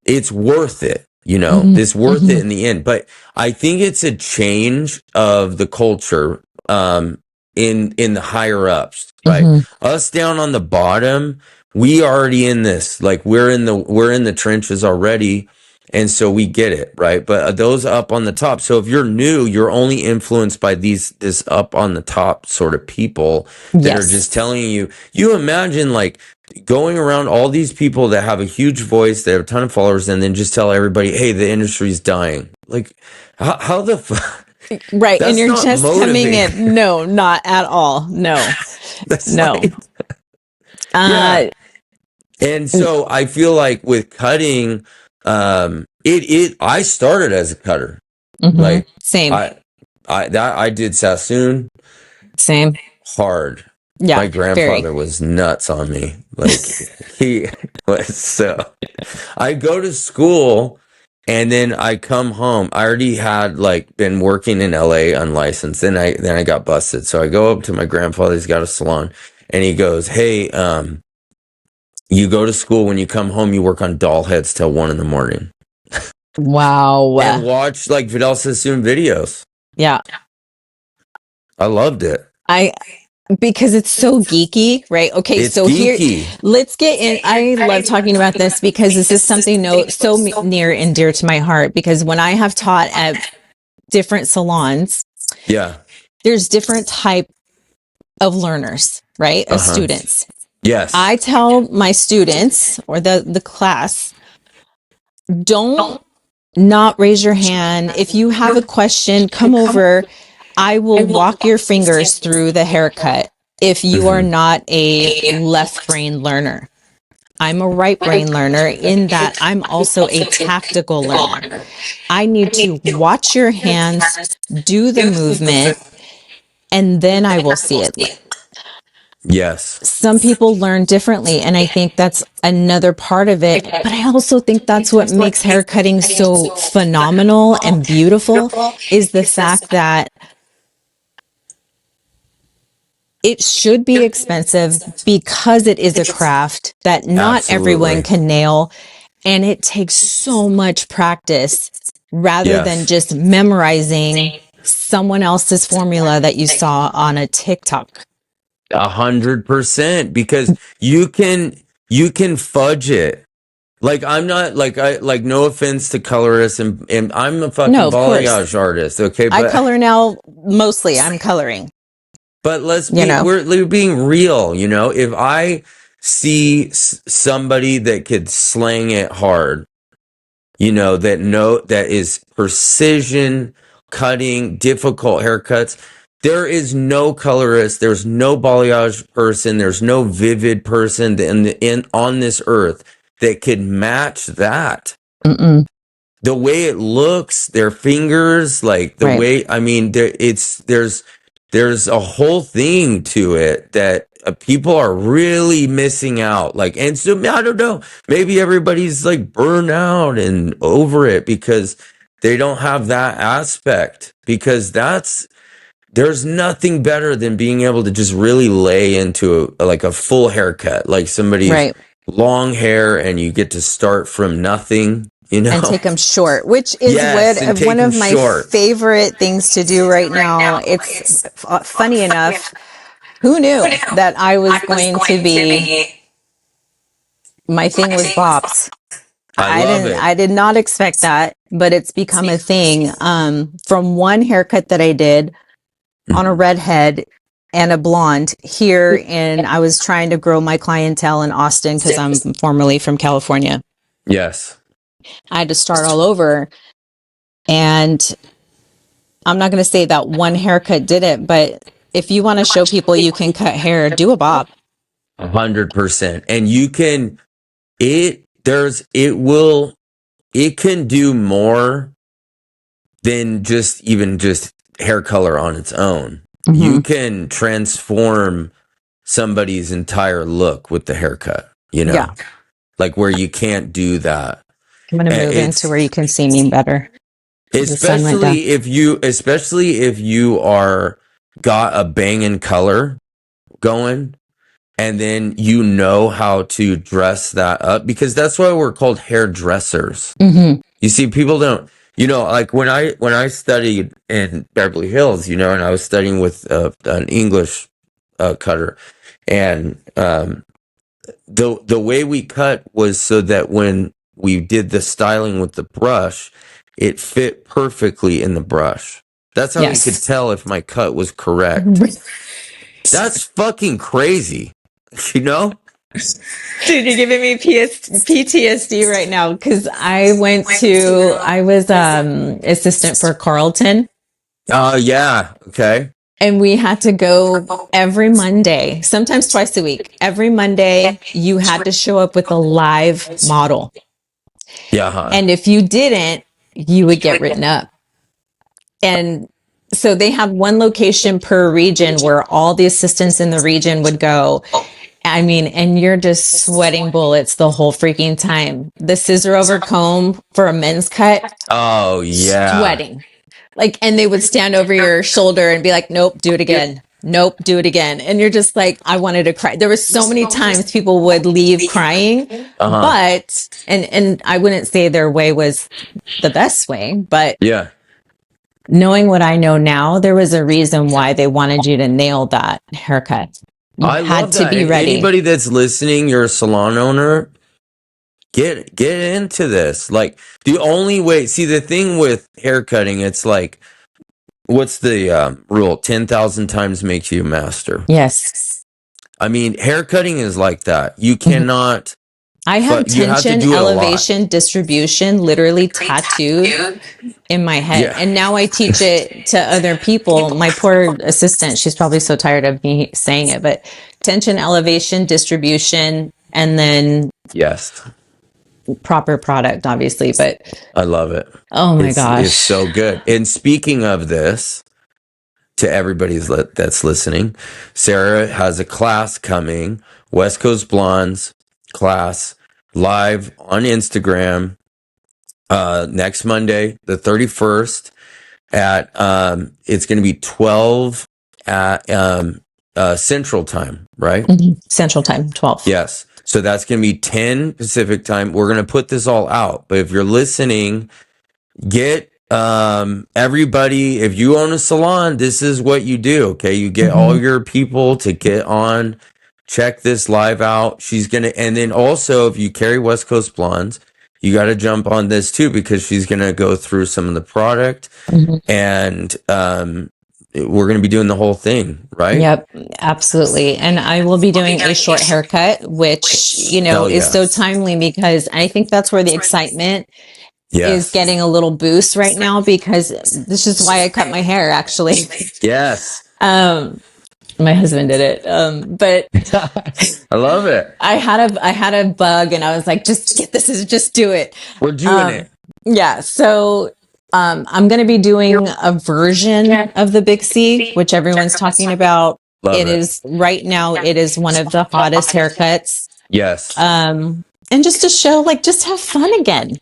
it's worth it, you know, it's worth it in the end. But I think it's a change of the culture, in the higher ups, right? Us down on the bottom, we already in this, like, we're in the trenches already. And so we get it, right? But those up on the top. So if you're new, you're only influenced by this up on the top sort of people that are just telling you. You imagine, like, going around all these people that have a huge voice, they have a ton of followers, and then just tell everybody, hey, the industry's dying. Like, how the fuck? Right. That's And you're not just motivating. coming in. No, not at all. No. That's No. like- Yeah. And so I feel like with cutting, I started as a cutter. Like, same. I did Sassoon Same. hard. Yeah. My grandfather was nuts on me. Like, he was so. I go to school and then I come home. I already had, like, been working in LA unlicensed. Then I got busted. So I go up to my grandfather. He's got a salon, and he goes, "Hey, you go to school. When you come home, you work on doll heads till 1 a.m. Wow. and watch, like, Vidal Sassoon videos." Yeah. I loved it. Because it's so geeky, right? Okay, It's so geeky. here, let's get in. I love talking about this because this is something so near and dear to my heart. Because when I have taught at different salons, Yeah. there's different type of learners, right? Of students. Yes. I tell my students or the class, don't not raise your hand. If you have a question, come over. I will walk your fingers through the haircut if you are not a left brain learner. I'm a right brain learner in that I'm also a tactical learner. I need to watch your hands, do the movement, and then I will see it. Yes. Some people learn differently, and I think that's another part of it. But I also think that's what makes haircutting so phenomenal and beautiful, is the fact that it should be expensive because it is a craft that not everyone Absolutely. can nail. And it takes so much practice rather than Yes. just memorizing someone else's formula that you saw on a TikTok. 100%, because you can fudge it. Like, I'm not like, no offense to colorists, and I'm a fucking No, of course. balayage artist, okay? I But color now, mostly I'm coloring. we're being real, you know? If I see somebody that could slang it hard, you know, that is precision cutting, difficult haircuts. There is no colorist, there's no balayage person, there's no vivid person on this earth that could match that. Mm-mm. The way it looks, their fingers, like the Right. way, I mean, there's a whole thing to it that people are really missing out. Like, and so I don't know, maybe everybody's like burned out and over it because they don't have that aspect, because there's nothing better than being able to just really lay into like a full haircut, like somebody's Right. long hair, and you get to start from nothing, you know, And take them short, which is Yes, and take one of them my short. favorite things to do right now. It's funny enough. Who knew that I was going to be, my thing was bops. I love it. I did not expect that, but it's become a thing. From one haircut that I did on a redhead and a blonde here, and I was trying to grow my clientele in Austin because I'm formerly from California. Yes. I had to start all over, and I'm not going to say that one haircut did it, but if you want to show people you can cut hair, do a bob. 100%. And you can, it can do more than just hair color on its own. Mm-hmm. You can transform somebody's entire look with the haircut, you know? Yeah. Like where you can't do that. I'm going to move into where you can see me better. Especially if you are got a banging color going, and then you know how to dress that up, because that's why we're called hairdressers. Mm-hmm. You see, people don't, you know, like when I studied in Beverly Hills, you know, and I was studying with an English cutter, and the way we cut was so that when we did the styling with the brush, it fit perfectly in the brush. That's how Yes. you could tell if my cut was correct. That's fucking crazy, you know? Dude, you're giving me PTSD right now, because I was assistant for Carlton, Oh, yeah. Okay. and we had to go every Monday, sometimes twice a week. Every Monday, you had to show up with a live model. Yeah. Huh. And if you didn't, you would get written up. And so they have one location per region where all the assistants in the region would go. I mean, and you're just sweating bullets the whole freaking time. The scissor over comb for a men's cut, Oh, yeah. sweating. Like, and they would stand over your shoulder and be like, nope, do it again. Nope, do it again. And you're just like, I wanted to cry. There were so many times people would leave crying, but, and I wouldn't say their way was the best way, but Yeah. knowing what I know now, there was a reason why they wanted you to nail that haircut. You I had love to that. be And ready. anybody that's listening, you're a salon owner, get into this. Like, the only way, see, the thing with haircutting, it's like, what's the rule? 10,000 times makes you a master. Yes. I mean, haircutting is like that. You cannot. I have But you have to tension, do it a lot. elevation, distribution literally tattooed in my head. Yeah. And now I teach it to other people. My poor assistant, she's probably so tired of me saying it, but tension, elevation, distribution, and then Yes. proper product, obviously. But I love it. oh my gosh. It's so good. And speaking of this, to everybody that's listening, Sarah has a class coming, West Coast Blondes class, live on Instagram next Monday, the 31st at it's going to be 12 at Central Time, right? Central Time, 12. Yes. So that's going to be 10 Pacific Time. We're going to put this all out. But if you're listening, get everybody, if you own a salon, this is what you do. Okay. You get all your people to get on, check this live out. She's going to, and then also if you carry West Coast Blondes, you got to jump on this too, because she's going to go through some of the product and, we're going to be doing the whole thing, right? Yep, absolutely. And I will be doing a short haircut, which, you know, is so timely because I think that's where the excitement is getting a little boost right now, because this is why I cut my hair, actually. Yes. My husband did it. But I love it. I had a bug and I was like, just get this, just do it. We're doing it. Yeah. So I'm going to be doing a version of the Big C, which everyone's talking about. It is right now. It is one of the hottest haircuts. Yes. And just to show, like, just have fun again.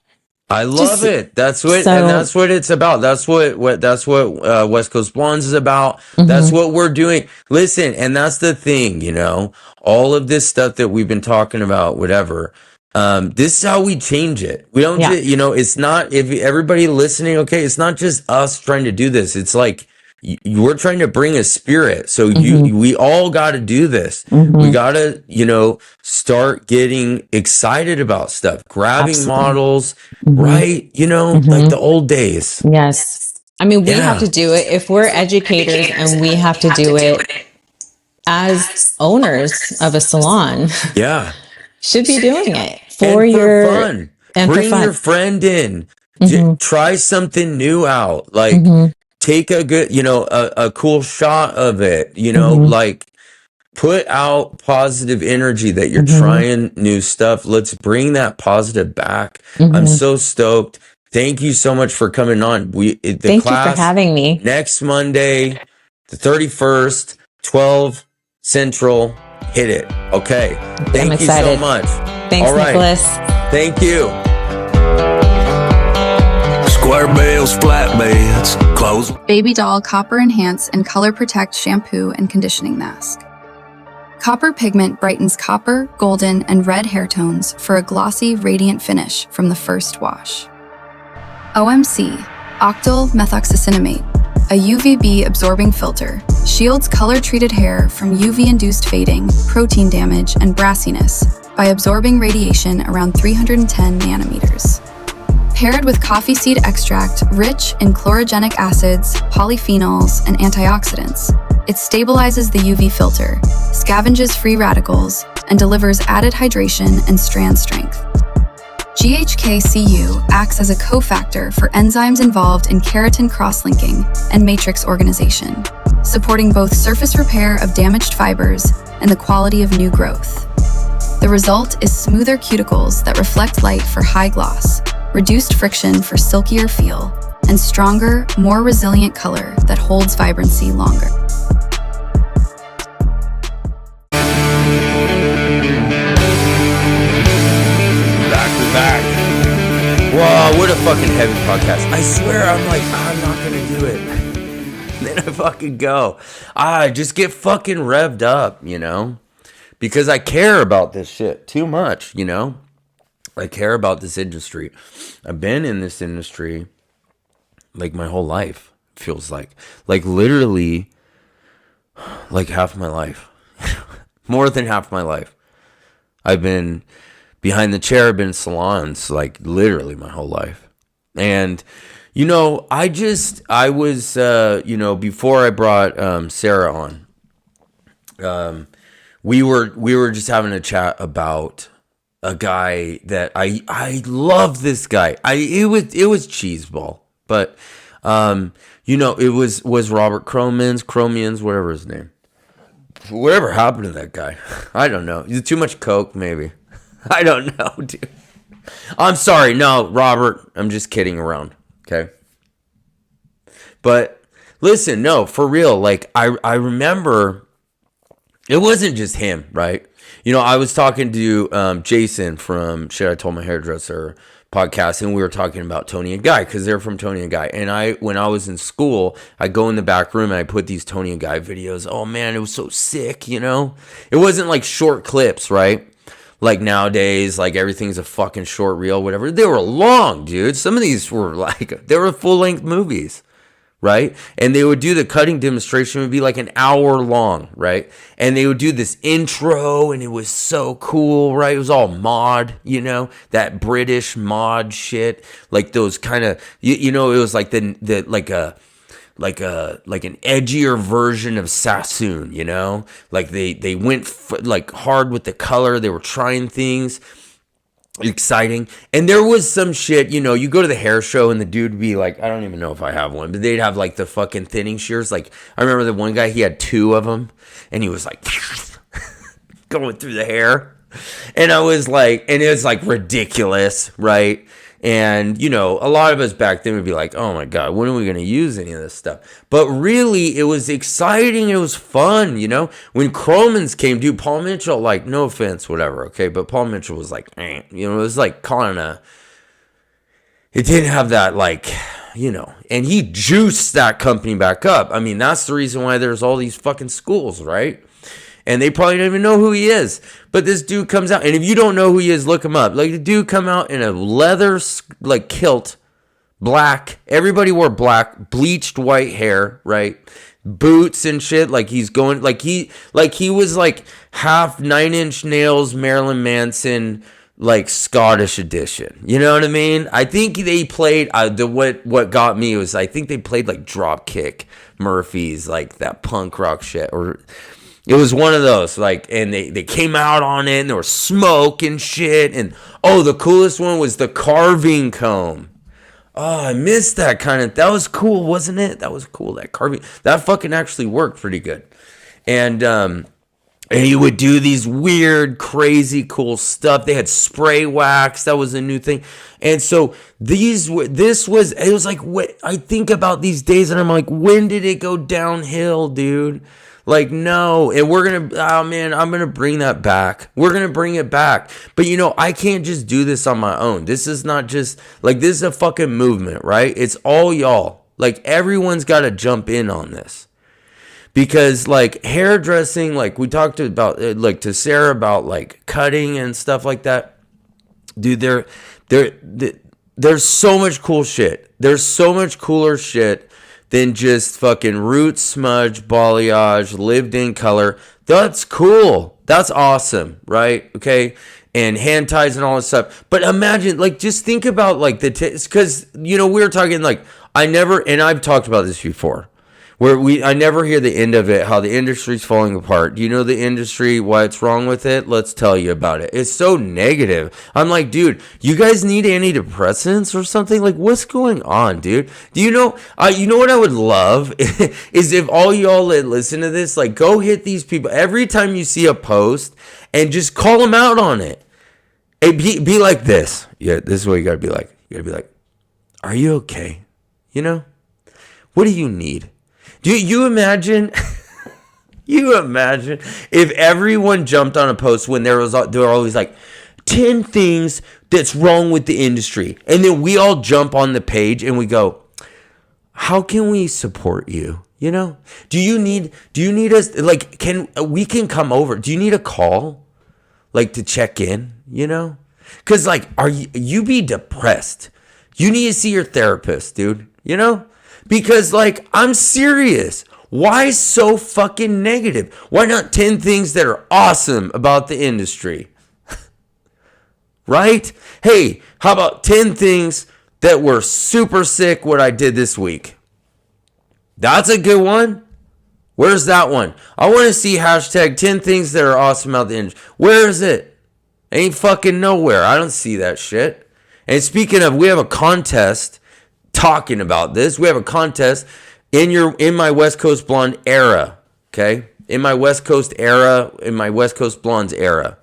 I love it. That's what, and that's what it's about. That's what West Coast Blondes is about. That's what we're doing. Listen, and that's the thing, you know, all of this stuff that we've been talking about, whatever. This is how we change it. We don't, you know, it's not, if everybody listening, okay, it's not just us trying to do this. It's like, we're trying to bring a spirit. So we all got to do this. We got to, you know, start getting excited about stuff, grabbing models, right? You know, like the old days. Yes. I mean, we have to do it if we're educators, and we have to do it as owners of a salon. Yeah. Should be doing it for your fun. And bring your friend in. Try something new out. Like, take a good, you know, a cool shot of it, you know, like put out positive energy that you're trying new stuff. Let's bring that positive back. I'm so stoked. Thank you so much for coming on. Thank you for having me. Next Monday, the 31st, 12 Central. Hit it. Okay. Thank you so much. Thanks, Nicholas. Thank you. Square bills, flatbeds, clothes. Baby Doll Copper Enhance and Color Protect Shampoo and Conditioning Mask. Copper pigment brightens copper, golden, and red hair tones for a glossy, radiant finish from the first wash. OMC, Octyl Methoxycinnamate, a UVB absorbing filter, shields color-treated hair from UV-induced fading, protein damage, and brassiness by absorbing radiation around 310 nanometers. Paired with coffee seed extract rich in chlorogenic acids, polyphenols, and antioxidants, it stabilizes the UV filter, scavenges free radicals, and delivers added hydration and strand strength. GHK-Cu acts as a cofactor for enzymes involved in keratin cross-linking and matrix organization, supporting both surface repair of damaged fibers and the quality of new growth. The result is smoother cuticles that reflect light for high gloss, reduced friction for silkier feel, and stronger, more resilient color that holds vibrancy longer. Back. Whoa, what a fucking heavy podcast. I swear, I'm like, I'm not gonna do it. Then I fucking go. I just get fucking revved up, you know? Because I care about this shit too much, you know? I care about this industry. I've been in this industry like my whole life, feels like. Like literally, like half my life. More than half my life. I've been behind the chair, I've been in salons, like literally my whole life. And, you know, I was, you know, before I brought Sara on, we were just having a chat about a guy that I love this guy. It was Cheeseball, but you know, it was Robert Chromians, whatever his name. Whatever happened to that guy? I don't know. Too much coke, maybe. I don't know, dude. I'm sorry. No, Robert. I'm just kidding around. Okay. But listen, no, for real. Like I remember it wasn't just him, right? You know, I was talking to Jason from Shit I Told My Hairdresser, podcast, and we were talking about Tony and Guy because they're from Tony and Guy. And when I was in school, I go in the back room and I put these Tony and Guy videos. Oh man, it was so sick, you know? It wasn't like short clips, right? Like nowadays, like everything's a fucking short reel, whatever. They were long, dude. Some of these were like, they were full-length movies, right? And they would do the cutting demonstration, it would be like an hour long, right? And they would do this intro, and it was so cool, right? It was all mod, you know, that British mod shit, like those kind of, you know, it was like like an edgier version of Sassoon, you know, like they went like hard with the color. They were trying things exciting. And there was some shit, you know, you go to the hair show and the dude would be like, I don't even know if I have one, but they'd have like the fucking thinning shears. Like I remember the one guy, he had 2 of them and he was like going through the hair. And I was like, and it was like ridiculous, right? And, you know, a lot of us back then would be like, oh my God, when are we going to use any of this stuff? But really, it was exciting. It was fun, you know? When Cromans came, dude, Paul Mitchell, like, no offense, whatever, okay? But Paul Mitchell was like, you know, it was like kind of, it didn't have that, like, you know, and he juiced that company back up. I mean, that's the reason why there's all these fucking schools, right? And they probably don't even know who he is. But this dude comes out. And if you don't know who he is, look him up. Like, the dude come out in a leather, like, kilt. Black. Everybody wore black. Bleached white hair, right? Boots and shit. Like, he's going... Like, he was, like, half 9 Inch Nails, Marilyn Manson, like, Scottish edition. You know what I mean? I think they played... What got me was... I think they played, like, Dropkick Murphys. Like, that punk rock shit. Or... It was one of those, like, and they came out on it, and there was smoke and shit, and, oh, the coolest one was the carving comb. Oh, I missed that kind of, that was cool, wasn't it? That was cool, that carving, that fucking actually worked pretty good. And he would do these weird, crazy, cool stuff. They had spray wax, that was a new thing. And so, it was like, what, I think about these days, and I'm like, when did it go downhill, dude? Like, no, and I'm going to bring that back. We're going to bring it back. But, you know, I can't just do this on my own. This is not just, like, this is a fucking movement, right? It's all y'all. Like, everyone's got to jump in on this. Because, like, hairdressing, like, we talked about, like, to Sarah about, like, cutting and stuff like that. Dude, there's so much cool shit. There's so much cooler shit than just fucking root smudge, balayage, lived in color. That's cool. That's awesome, right? Okay. And hand ties and all this stuff. But imagine, like, just think about, like, because, you know, we were talking, like, and I've talked about this before, where I never hear the end of it, how the industry's falling apart. Do you know the industry, why it's wrong with it? Let's tell you about it. It's so negative. I'm like, dude, you guys need antidepressants or something? Like, what's going on, dude? Do you know, you know what I would love is if all y'all that listen to this, like, go hit these people every time you see a post and just call them out on it. And be like this. Yeah, this is what you gotta be like. You gotta be like, are you okay? You know? What do you need? Do you imagine? You imagine if everyone jumped on a post when they were always like 10 things that's wrong with the industry, and then we all jump on the page and we go, how can we support you? You know, do you need us? Like, we can come over? Do you need a call, like, to check in? You know, because, like, you be depressed? You need to see your therapist, dude. You know. Because, like, I'm serious. Why so fucking negative? Why not 10 things that are awesome about the industry? Right? Hey, how about 10 things that were super sick what I did this week? That's a good one. Where's that one? I want to see hashtag 10 things that are awesome about the industry. Where is it? Ain't fucking nowhere. I don't see that shit. And speaking of, we have a contest talking about this. We have a contest in my West Coast Blonde era, okay? In my West Coast era, in my West Coast Blondes era.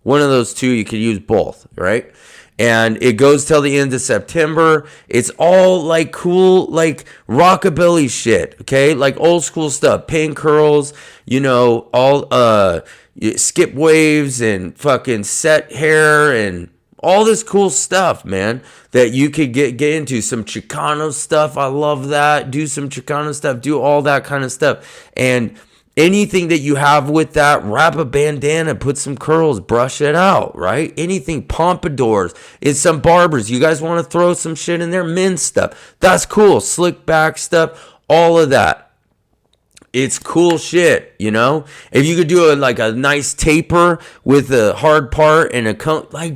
One of those two, you could use both, right? And it goes till the end of September. It's all, like, cool, like, rockabilly shit, okay? Like, old school stuff. Pin curls, you know, all skip waves and fucking set hair and all this cool stuff, man, that you could get into. Some Chicano stuff. I love that. Do some Chicano stuff. Do all that kind of stuff. And anything that you have with that, wrap a bandana, put some curls, brush it out, right? Anything, pompadours, it's some barbers. You guys want to throw some shit in there? Men's stuff. That's cool. Slick back stuff, all of that. It's cool shit, you know? If you could do a nice taper with a hard part and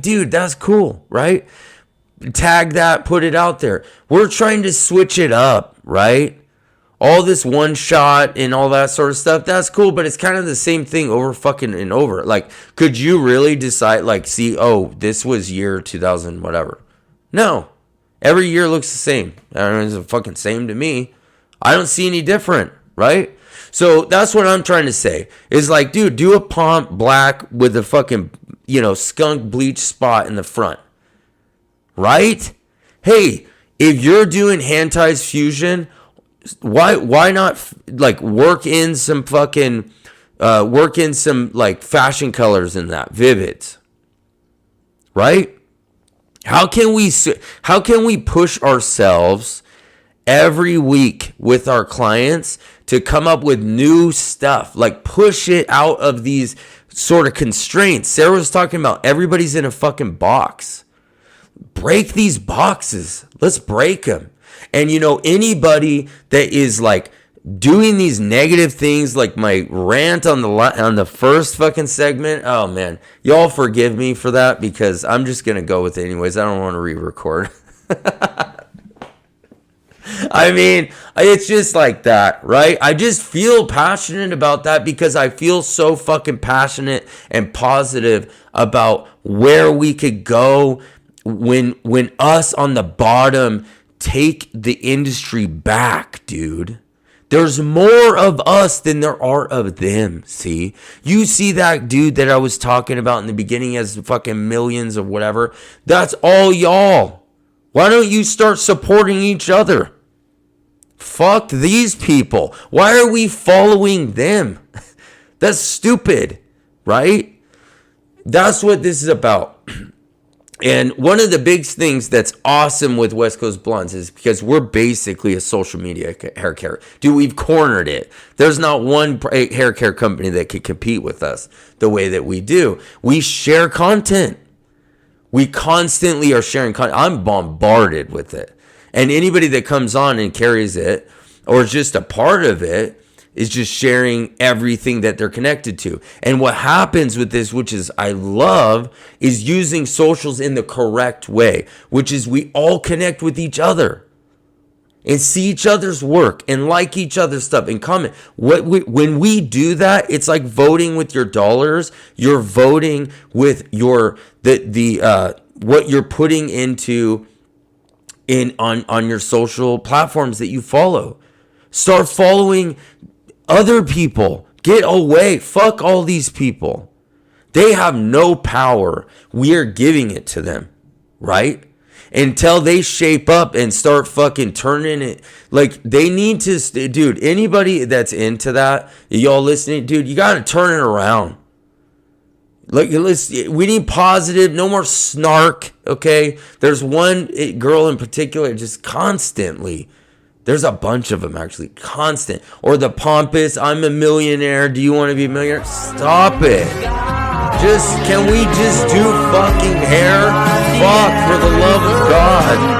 dude, that's cool, right? Tag that, put it out there. We're trying to switch it up, right? All this one shot and all that sort of stuff, that's cool, but it's kind of the same thing over fucking and over. Like, could you really decide, this was year 2000, whatever? No. Every year looks the same. It's the fucking same to me. I don't see any different, right? So that's what I'm trying to say. Is dude, do a pomp black with a fucking, skunk bleach spot in the front. Right? Hey, if you're doing hand ties fusion, why not work in some fashion colors in that, vivids. Right? How can we push ourselves every week with our clients to come up with new stuff, push it out of these sort of constraints? Sarah was talking about everybody's in a fucking box. Break these boxes. Let's break them. And anybody that is doing these negative things, like my rant on the first fucking segment, oh man, y'all forgive me for that, because I'm just gonna go with it anyways. I don't want to re-record. I mean, it's just like that, right? I just feel passionate about that because I feel so fucking passionate and positive about where we could go when us on the bottom take the industry back, dude. There's more of us than there are of them, see? You see that dude that I was talking about in the beginning has fucking millions of whatever? That's all y'all. Why don't you start supporting each other? Fuck these people. Why are we following them? That's stupid, right? That's what this is about. And one of the big things that's awesome with West Coast Blondes is because we're basically a social media hair care. Dude, we've cornered it. There's not one hair care company that could compete with us the way that we do. We share content. We constantly are sharing content. I'm bombarded with it. And anybody that comes on and carries it or is just a part of it is just sharing everything that they're connected to. And what happens with this, which is I love, is using socials in the correct way, which is we all connect with each other and see each other's work and like each other's stuff and comment. When we do that, it's like voting with your dollars. You're voting with your what you're putting into on your social platforms that you follow. Start following other people. Get away. Fuck all these people. They have no power. We are giving it to them, right? Until they shape up and start fucking turning it. They need to, dude, anybody that's into that, y'all listening, dude, you got to turn it around. We need positive, no more snark, okay? There's one girl in particular just constantly, there's a bunch of them actually, constant. Or the pompous, I'm a millionaire, do you want to be a millionaire? Stop it. Can we just do fucking hair? Fuck, for the love of God.